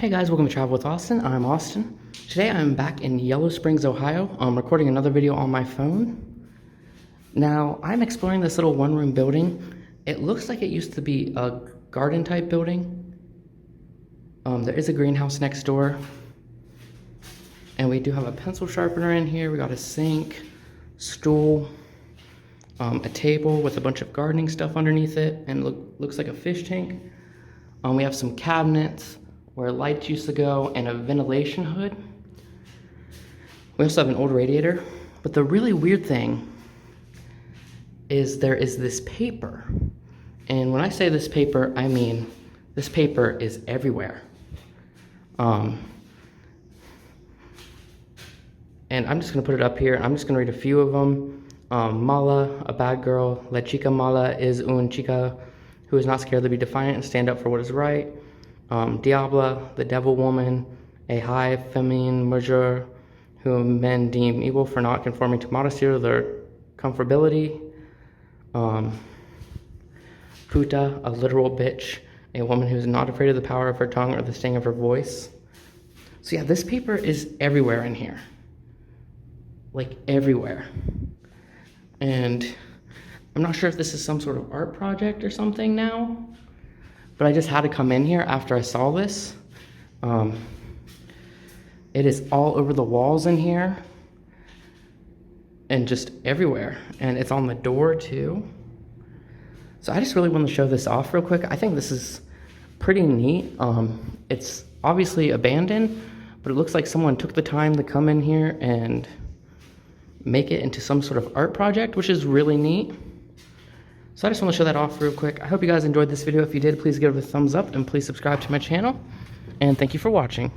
Hey guys, welcome to Travel with Austin. I'm Austin. Today I'm back in Yellow Springs, Ohio. I'm recording another video on my phone. Now, I'm exploring this little one-room building. It looks like it used to be a garden type building. There is a greenhouse next door. And we do have a pencil sharpener in here. We got a sink, stool, a table with a bunch of gardening stuff underneath it, and looks like a fish tank. We have some cabinets where lights used to go and a ventilation hood. We also have an old radiator, but the really weird thing is there is this paper. And when I say this paper, I mean this paper is everywhere. And I'm just gonna put it up here. I'm just gonna read a few of them. Mala, a bad girl. La chica mala is un chica who is not scared to be defiant and stand up for what is right. Diabla, the devil woman, a high feminine measure whom men deem evil for not conforming to modesty or their comfortability. Puta, a literal bitch, a woman who is not afraid of the power of her tongue or the sting of her voice. So yeah, this paper is everywhere in here. Like everywhere. And I'm not sure if this is some sort of art project or something now, but I just had to come in here after I saw this. It is all over the walls in here and just everywhere. And it's on the door too. So I just really want to show this off real quick. I think this is pretty neat. It's obviously abandoned, but it looks like someone took the time to come in here and make it into some sort of art project, which is really neat. So I just want to show that off real quick. I hope you guys enjoyed this video. If you did, please give it a thumbs up and please subscribe to my channel. And thank you for watching.